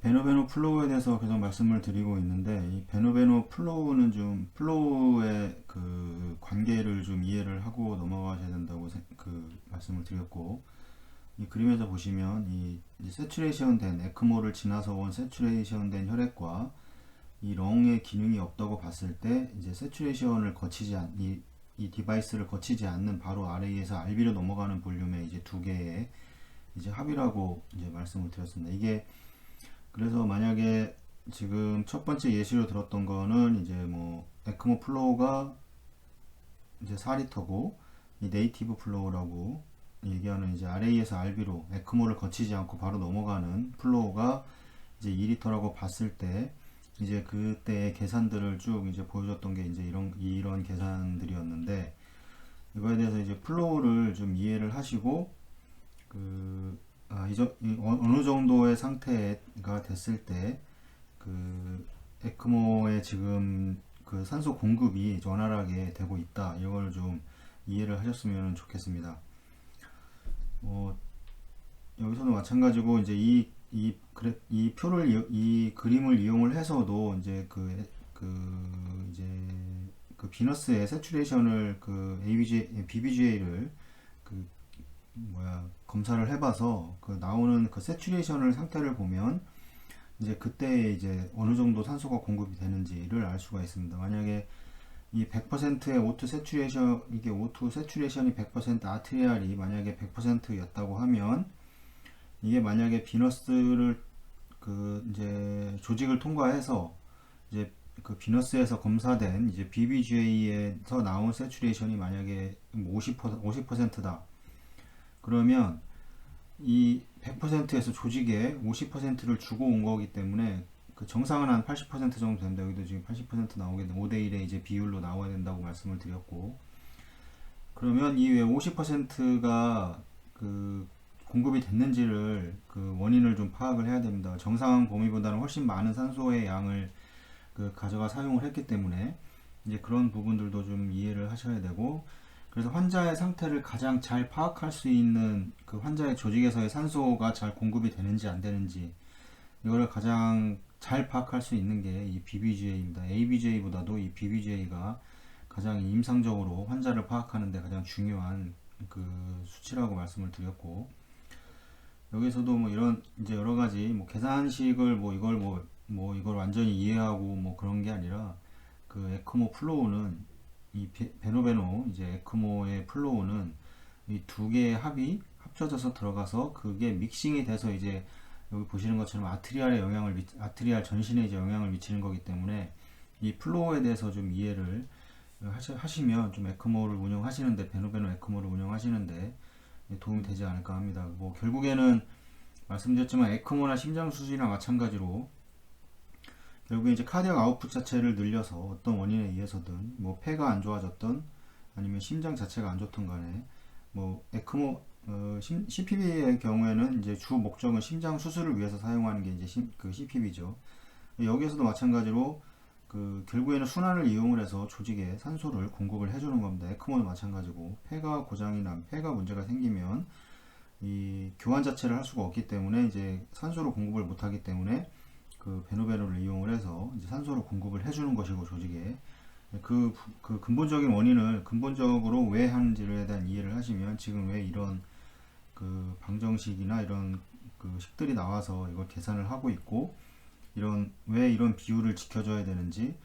베노베노 플로우에 대해서 계속 말씀을 드리고 있는데, 이 베노베노 플로우는 좀 플로우의 그 관계를 좀 이해를 하고 넘어가셔야 된다고 말씀을 드렸고, 이 그림에서 보시면 이 세츄레이션 된 에크모를 지나서 온 세츄레이션 된 혈액과 이 렁의 기능이 없다고 봤을 때 이제 세츄레이션을 거치지 이 디바이스를 거치지 않는 바로 RA에서 RB로 넘어가는 볼륨의 이제 두 개의 이제 합이라고 이제 말씀을 드렸습니다. 이게 그래서 만약에 지금 첫 번째 예시로 들었던 거는 이제 뭐 에크모 플로우가 이제 4리터고 이 네이티브 플로우라고 얘기하는 이제 RA에서 RB로 에크모를 거치지 않고 바로 넘어가는 플로우가 이제 2리터라고 봤을 때 이제 그때의 계산들을 쭉 이제 보여줬던 게 이제 이런 계산들이었는데, 이거에 대해서 이제 플로우를 좀 이해를 하시고 어느 정도의 상태가 됐을 때 그 에크모에 지금 그 산소 공급이 원활하게 되고 있다, 이걸 좀 이해를 하셨으면 좋겠습니다. 여기서도 마찬가지고 이제 이 표를 이 그림을 이용을 해서도 이제 이제 그 비너스의 세츄레이션을 BBGA를 검사를 해봐서 나오는 그 세츄레이션을 상태를 보면 이제 그때 이제 어느 정도 산소가 공급이 되는지를 알 수가 있습니다. 만약에 이 100%의 O2 세츄레이션, 이게 O2 세츄레이션이 100% 아트리알이 만약에 100%였다고 하면, 이게 만약에 비너스를 이제 조직을 통과해서 이제 그 비너스에서 검사된 이제 BBGA에서 나온 세츄레이션이 만약에 50%다. 그러면 이 100%에서 조직에 50%를 주고 온 거기 때문에 그 정상은 한 80% 정도 된다. 여기도 지금 80% 나오게 되면 5대1의 이제 비율로 나와야 된다고 말씀을 드렸고, 그러면 이 외 50%가 그 공급이 됐는지를 그 원인을 좀 파악을 해야 됩니다. 정상 범위보다는 훨씬 많은 산소의 양을 가져가 사용을 했기 때문에 이제 그런 부분들도 좀 이해를 하셔야 되고, 그래서 환자의 상태를 가장 잘 파악할 수 있는 그 환자의 조직에서의 산소가 잘 공급이 되는지 안 되는지, 이거를 가장 잘 파악할 수 있는 게 이 BBGA입니다. ABGA보다도 이 BBGA가 가장 임상적으로 환자를 파악하는 데 가장 중요한 그 수치라고 말씀을 드렸고, 여기서도 뭐 이런 이제 여러 가지 뭐 계산식을 이걸 완전히 이해하고 뭐 그런 게 아니라, 그 에크모 플로우는 이 베노베노 이제 에크모의 플로우는 이 두 개의 합이 합쳐져서 들어가서 그게 믹싱이 돼서 이제 여기 보시는 것처럼 아트리알 전신에 이제 영향을 미치는 거기 때문에 이 플로우에 대해서 좀 이해를 하시면 좀 에크모를 운영하시는데, 베노베노 에크모를 운영하시는데 도움이 되지 않을까 합니다. 뭐 결국에는 말씀드렸지만 에크모나 심장 수술이나 마찬가지로 결국에 이제 카디악 아웃풋 자체를 늘려서 어떤 원인에 의해서든 뭐 폐가 안 좋아졌던 아니면 심장 자체가 안 좋던 간에 뭐 에크모 CPB의 경우에는 이제 주 목적은 심장 수술을 위해서 사용하는 게 이제 CPB죠. 여기에서도 마찬가지로 결국에는 순환을 이용을 해서 조직에 산소를 공급을 해주는 겁니다. 에크모도 마찬가지고, 폐가 고장이 폐가 문제가 생기면 이 교환 자체를 할 수가 없기 때문에 이제 산소를 공급을 못하기 때문에 그 베노베노를 이용을 해서 이제 산소를 공급을 해주는 것이고, 조직에 그 근본적인 원인을 근본적으로 왜 하는지에 대한 이해를 하시면 지금 왜 이런 그 방정식이나 이런 그 식들이 나와서 이걸 계산을 하고 있고, 왜 이런 비율을 지켜줘야 되는지,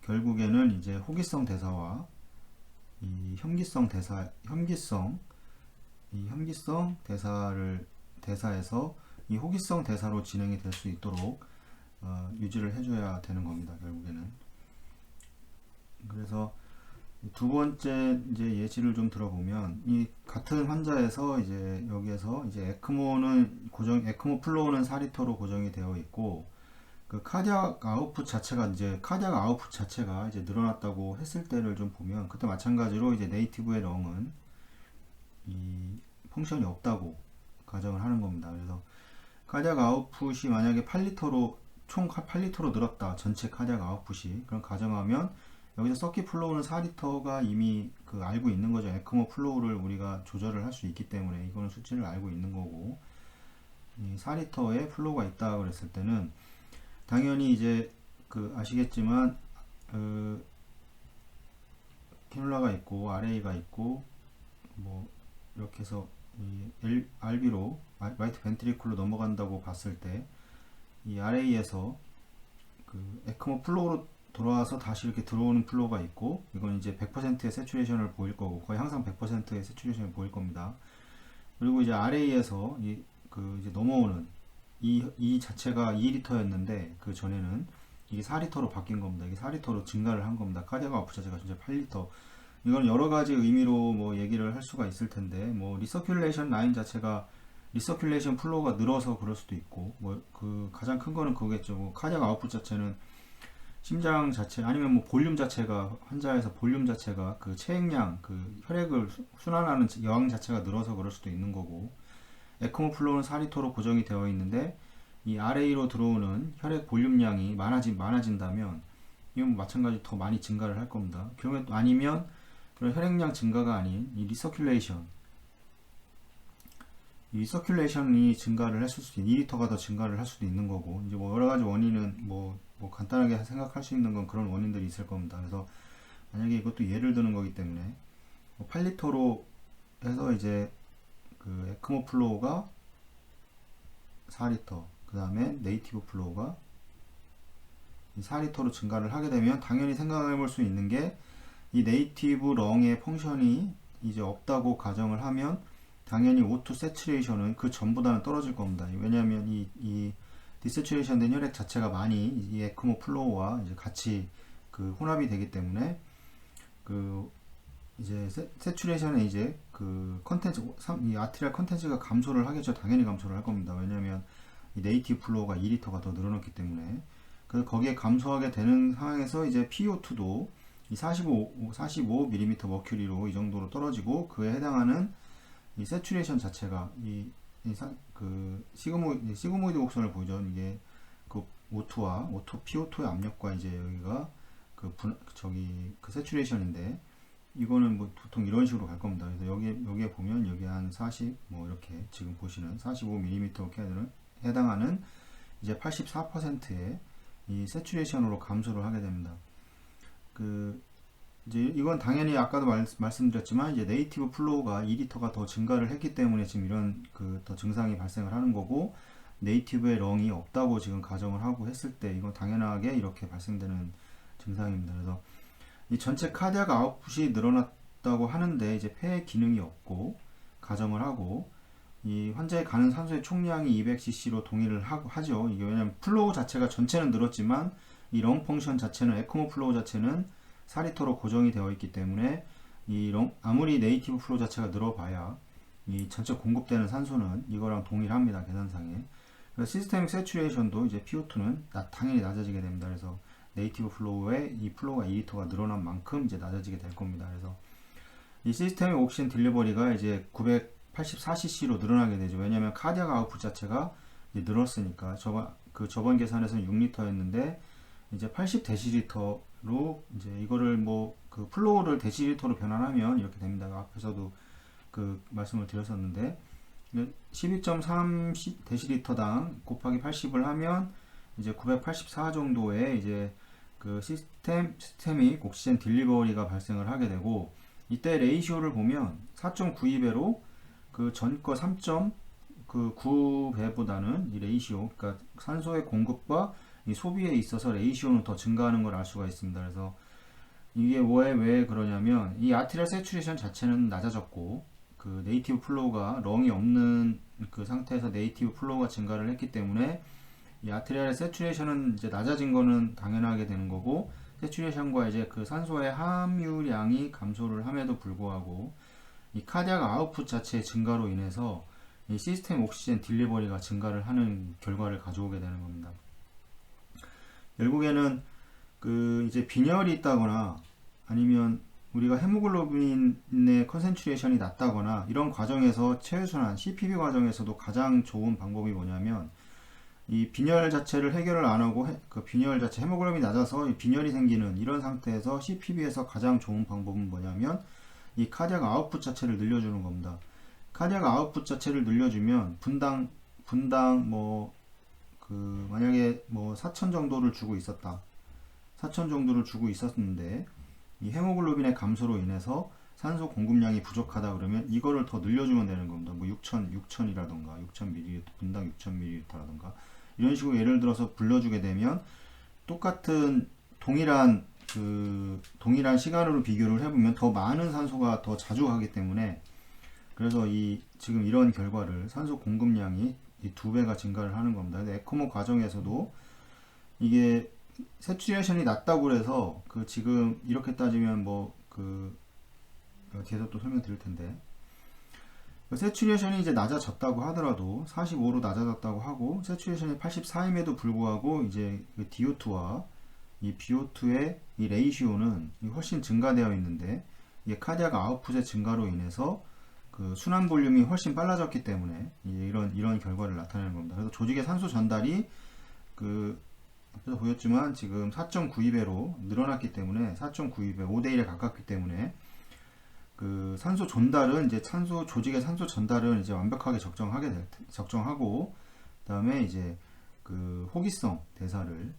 결국에는 이제 호기성 대사와 이 현기성 대사에서 이 호기성 대사로 진행이 될 수 있도록 유지를 해줘야 되는 겁니다, 결국에는. 그래서 두 번째 이제 예시를 좀 들어보면, 이 같은 환자에서 이제 여기에서 이제 에크모 플로우는 4리터로 고정이 되어 있고, 그 카디악 아웃풋 자체가 이제 늘어났다고 했을 때를 좀 보면, 그때 마찬가지로 이제 네이티브의 렁은 이 펑션이 없다고 가정을 하는 겁니다. 그래서 카디악 아웃풋이 만약에 총 8리터로 늘었다, 전체 카디악 아웃풋이, 그럼 가정하면 여기서 서킷 플로우는 4리터가 이미 알고 있는 거죠. 에크모 플로우를 우리가 조절을 할 수 있기 때문에 이거는 수치를 알고 있는 거고, 이 4리터의 플로우가 있다 그랬을 때는 당연히 이제 그 아시겠지만 캐뉼라가 있고 RA가 있고 뭐 이렇게 해서 이 RB로 라이트 벤트리클로 넘어간다고 봤을 때 이 RA에서 그 에크모 플로우로 돌아와서 다시 이렇게 들어오는 플로우가 있고, 이건 이제 100%의 세츄레이션을 보일 거고 거의 항상 100%의 세츄레이션을 보일 겁니다. 그리고 이제 RA에서 이제 넘어오는 이 자체가 2리터였는데 그 전에는 이게 4리터로 바뀐 겁니다. 이게 4리터로 증가를 한 겁니다. 카디아크 아웃풋 자체가 진짜 8리터. 이건 여러 가지 의미로 뭐 얘기를 할 수가 있을 텐데, 뭐 리서큘레이션 라인 자체가 리서큘레이션 플로우가 늘어서 그럴 수도 있고, 뭐 그 가장 큰 거는 그거겠죠. 뭐 카디아크 아웃풋 자체는 심장 자체 아니면 뭐 볼륨 자체가, 환자에서 볼륨 자체가 그 체액량, 그 혈액을 순환하는 여왕 자체가 늘어서 그럴 수도 있는 거고, 에크모 플로우는 4리터로 고정이 되어 있는데 이 RA로 들어오는 혈액 볼륨량이 많아진다면 이건 마찬가지로 더 많이 증가를 할 겁니다. 경우에 또 아니면 그런 혈액량 증가가 아닌 이 리서큘레이션이 증가를 했을 수도 있는, 2리터가 더 증가를 할 수도 있는 거고, 이제 뭐 여러 가지 원인은 뭐 간단하게 생각할 수 있는 건 그런 원인들이 있을 겁니다. 그래서 만약에 이것도 예를 드는 거기 때문에 8리터로 해서 이제 그 에크모 플로우가 4리터, 그 다음에 네이티브 플로우가 4리터로 증가를 하게 되면 당연히 생각해 볼 수 있는 게, 이 네이티브 렁의 펑션이 이제 없다고 가정을 하면 당연히 O2 세츄레이션은 그 전보다는 떨어질 겁니다. 왜냐하면 이 디세츄레이션 된 혈액 자체가 많이 이 에크모 플로우와 이제 같이 그 혼합이 되기 때문에 그 이제 세츄레이션에 이제 그 컨텐츠, 이 아트리얼 컨텐츠가 감소를 하겠죠. 당연히 감소를 할 겁니다. 왜냐하면 이 네이티브 플로우가 2리터가 더 늘어났기 때문에. 그래서 거기에 감소하게 되는 상황에서 이제 PO2도 이 45mm 머큐리로 이 정도로 떨어지고, 그에 해당하는 이 세츄레이션 자체가 그 시그모이드 곡선을 보죠. 이게 그 O2와 PO2의 압력과 이제 여기가 그 세츄레이션인데, 이거는 뭐 보통 이런 식으로 갈 겁니다. 그래서 여기에 보면 여기 한 40, 뭐 이렇게 지금 보시는 45mm 캐드는 해당하는 이제 84%의 이 세츄레이션으로 감소를 하게 됩니다. 그 이제 이건 당연히 아까도 말씀드렸지만 이제 네이티브 플로우가 2리터가 더 증가를 했기 때문에 지금 이런 그 더 증상이 발생을 하는 거고, 네이티브의 렁이 없다고 지금 가정을 하고 했을 때 이건 당연하게 이렇게 발생되는 증상입니다. 그래서 이 전체 카디아크 아웃풋이 늘어났다고 하는데 이제 폐의 기능이 없고 가정을 하고, 이 환자의 가는 산소의 총량이 200cc로 동의를 하죠. 이게 왜냐면 플로우 자체가 전체는 늘었지만 이 렁 펑션 자체는, 에크모 플로우 자체는 4리터로 고정이 되어 있기 때문에 아무리 네이티브 플로우 자체가 늘어봐야 이 전체 공급되는 산소는 이거랑 동일합니다. 계산상에. 그래서 시스테믹 세츄레이션도 이제 PO2는 당연히 낮아지게 됩니다. 그래서 네이티브 플로우에 이 플로우가 2리터가 늘어난 만큼 이제 낮아지게 될 겁니다. 그래서 이 시스템의 옥시젠 딜리버리가 이제 984cc로 늘어나게 되죠. 왜냐하면 카디아크 아웃풋 자체가 이제 늘었으니까. 저번 계산에서는 6리터였는데 이제 80데시리터로 이제 이거를 뭐 그 플로우를 데시리터로 변환하면 이렇게 됩니다. 앞에서도 그 말씀을 드렸었는데 12.3 데시리터당 곱하기 80을 하면 이제 984 정도의 이제 그 시스템이 옥시젠 딜리버리가 발생을 하게 되고, 이때 레이시오를 보면 4.92배로 그 전거 3.9배보다는 이 레이시오, 그러니까 산소의 공급과 이 소비에 있어서 레이시오는 더 증가하는 걸 알 수가 있습니다. 그래서 이게 왜 그러냐면 이 아트리얼 세츄레이션 자체는 낮아졌고, 그 네이티브 플로우가 렁이 없는 그 상태에서 네이티브 플로우가 증가를 했기 때문에 이 아트리얼 세츄레이션은 이제 낮아진 거는 당연하게 되는 거고, 세츄레이션과 이제 그 산소의 함유량이 감소를 함에도 불구하고 이 카디아크 아웃풋 자체의 증가로 인해서 이 시스템 옥시젠 딜리버리가 증가를 하는 결과를 가져오게 되는 겁니다. 결국에는 그 이제 빈혈이 있다거나 아니면 우리가 헤모글로빈의 컨센트레이션이 낮다거나 이런 과정에서 체외순환 CPB 과정에서도 가장 좋은 방법이 뭐냐면, 이 빈혈 자체를 해결을 안 하고 그 빈혈 자체 헤모글로빈이 낮아서 이 빈혈이 생기는 이런 상태에서 CPB에서 가장 좋은 방법은 뭐냐면 이 카디아크 아웃풋 자체를 늘려주는 겁니다. 카디아크 아웃풋 자체를 늘려주면 분당 분당 만약에 4천 정도를 주고 있었다. 4천 정도를 주고 있었는데 이 헤모글로빈의 감소로 인해서 산소 공급량이 부족하다 그러면 이거를 더 늘려주면 되는 겁니다. 6천이라던가 6,000ml, 분당 6,000ml라던가 이런 식으로 예를 들어서 불러주게 되면 똑같은 동일한 시간으로 비교를 해보면 더 많은 산소가 더 자주 가기 때문에 그래서 지금 이런 결과를 산소 공급량이 이 2배가 증가를 하는 겁니다. 근데 에크모 과정에서도 이게 세츄레이션이 낮다고 해서 지금 이렇게 따지면 뒤에서 또 설명드릴 텐데 세츄레이션이 이제 낮아졌다고 하더라도 45로 낮아졌다고 하고 세츄레이션이 84임에도 불구하고 이제 DO2와 이 BO2의 이 레이시오는 훨씬 증가되어 있는데 이게 카디악 아웃풋의 증가로 인해서 순환 볼륨이 훨씬 빨라졌기 때문에 이런 결과를 나타내는 겁니다. 그래서 조직의 산소 전달이 앞에서 보였지만 지금 4.92배로 늘어났기 때문에 4.92배 5대1에 가깝기 때문에 산소 전달은 이제 조직의 산소 전달은 이제 완벽하게 적정하고 그다음에 이제 호기성 대사를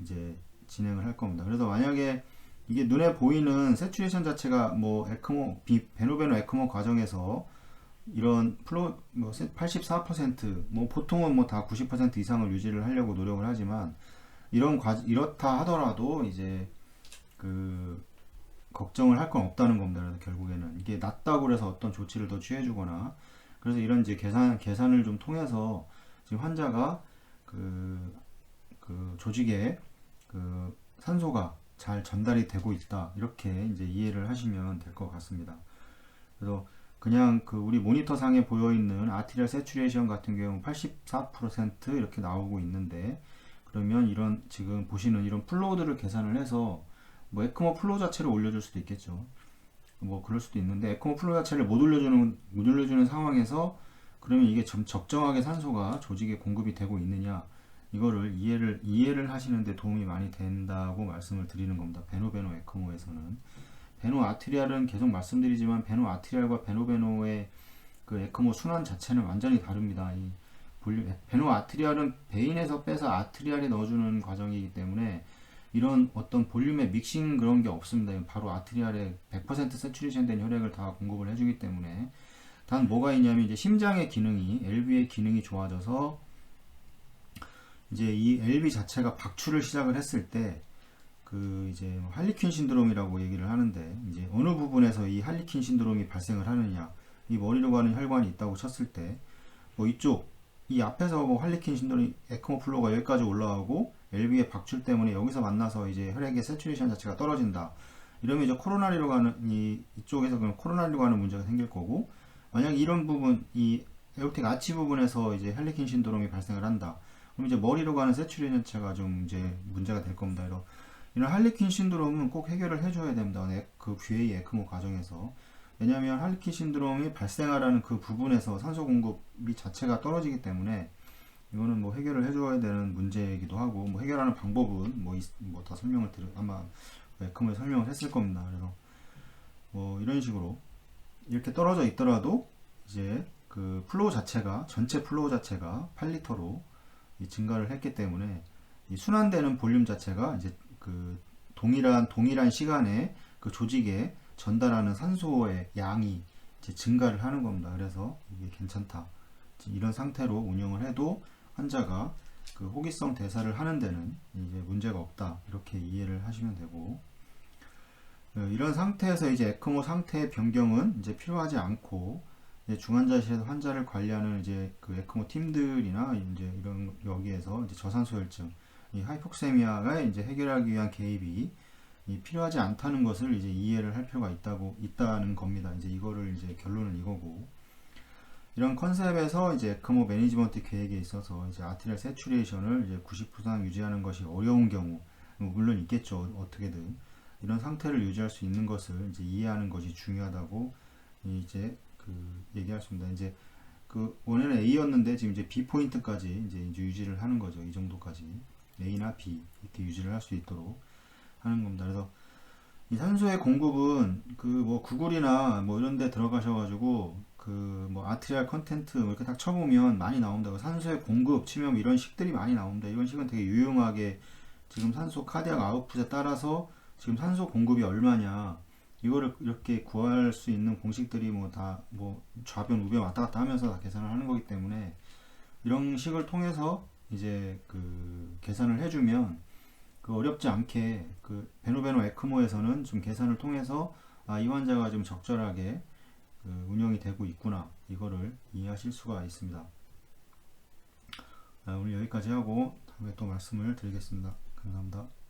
이제 진행을 할 겁니다. 그래서 만약에 이게 눈에 보이는 세츄레이션 자체가 베노베노 에크모 과정에서 이런 84% 보통은 다 90% 이상을 유지를 하려고 노력을 하지만 이렇다 하더라도 이제 걱정을 할 건 없다는 겁니다. 그래서 결국에는 이게 낮다고 해서 어떤 조치를 더 취해주거나 그래서 이런 이제 계산을 좀 통해서 지금 환자가 조직에 산소가 잘 전달이 되고 있다 이렇게 이제 이해를 하시면 될 것 같습니다. 그래서 그냥 우리 모니터 상에 보여 있는 아티리얼 세츄레이션 같은 경우 84% 이렇게 나오고 있는데 그러면 이런 지금 보시는 이런 플로우들을 계산을 해서 에크모 플로우 자체를 올려줄 수도 있겠죠. 그럴 수도 있는데 에크모 플로우 자체를 못 올려주는 상황에서 그러면 이게 적정하게 산소가 조직에 공급이 되고 있느냐 이거를 이해를 하시는데 도움이 많이 된다고 말씀을 드리는 겁니다. 베노베노 에크모에서는 베노 아트리알은 계속 말씀드리지만 베노 아트리알과 베노베노의 에크모 순환 자체는 완전히 다릅니다. 베노 아트리알은 베인에서 빼서 아트리알에 넣어주는 과정이기 때문에 이런 어떤 볼륨의 믹싱 그런 게 없습니다. 바로 아트리알에 100% 세츄레이션 된 혈액을 다 공급을 해주기 때문에 단 뭐가 있냐면 이제 심장의 기능이 LV의 기능이 좋아져서 이제 이 LV 자체가 박출을 시작을 했을 때 이제 할리퀸 신드롬이라고 얘기를 하는데 이제 어느 부분에서 이 할리퀸 신드롬이 발생을 하느냐 이 머리로 가는 혈관이 있다고 쳤을 때 이 앞에서 할리퀸 신드롬 에크모 플로우가 여기까지 올라가고 LV의 박출 때문에 여기서 만나서 이제 혈액의 세츄레이션 자체가 떨어진다. 이러면 이제 코로나리로 가는 이쪽에서 그럼 코로나리로 가는 문제가 생길 거고 만약 이런 부분 이 에오틱 아치 부분에서 이제 할리퀸 신드롬이 발생을 한다. 그럼 이제 머리로 가는 세츄레이션 자체가 좀 이제 문제가 될 겁니다. 이런 할리퀸 신드롬은 꼭 해결을 해줘야 됩니다. VA 에크모 과정에서. 왜냐하면 할리퀸 신드롬이 발생하라는 그 부분에서 산소 공급이 자체가 떨어지기 때문에 이거는 해결을 해줘야 되는 문제이기도 하고 해결하는 방법은 다 아마 에크모에 설명을 했을 겁니다. 그래서 이런 식으로 이렇게 떨어져 있더라도 이제 플로우 자체가 전체 플로우 자체가 8리터로 증가를 했기 때문에 이 순환되는 볼륨 자체가 이제 동일한 시간에 조직에 전달하는 산소의 양이 이제 증가를 하는 겁니다. 그래서 이게 괜찮다. 이런 상태로 운영을 해도 환자가 호기성 대사를 하는 데는 이제 문제가 없다. 이렇게 이해를 하시면 되고 이런 상태에서 이제 에크모 상태의 변경은 이제 필요하지 않고 이제 중환자실에서 환자를 관리하는 이제 에크모 팀들이나 이제 이런 여기에서 이제 저산소혈증, 이 하이폭세미아가 이제 해결하기 위한 개입이 필요하지 않다는 것을 이제 이해를 할 필요가 있다는 겁니다. 이제 이거를 이제 결론은 이거고 이런 컨셉에서 이제 에크모 매니지먼트 계획에 있어서 이제 아티리얼 세츄레이션을 이제 90% 이상 유지하는 것이 어려운 경우 물론 있겠죠. 어떻게든 이런 상태를 유지할 수 있는 것을 이제 이해하는 것이 중요하다고 이제 얘기할 수 있습니다. 이제 원래는 A였는데 지금 이제 B 포인트까지 이제 유지를 하는 거죠. 이 정도까지 A나 B 이렇게 유지를 할 수 있도록 하는 겁니다. 그래서 이 산소의 공급은 구글이나 이런 데 들어가셔가지고 그 뭐 아트리알 컨텐트 뭐 이렇게 딱 쳐보면 많이 나온다고. 산소의 공급 치면 이런 식들이 많이 나옵니다. 이런 식은 되게 유용하게 지금 산소 카디악 아웃풋에 따라서 지금 산소 공급이 얼마냐 이거를 이렇게 구할 수 있는 공식들이 뭐 다 뭐 좌변 우변 왔다 갔다 하면서 다 계산을 하는 거기 때문에 이런 식을 통해서 이제 그 계산을 해주면 그 어렵지 않게 그 베노베노 에크모에서는 좀 계산을 통해서 아, 이 환자가 좀 적절하게 그 운영이 되고 있구나 이거를 이해하실 수가 있습니다. 오늘 여기까지 하고 다음에 또 말씀을 드리겠습니다. 감사합니다.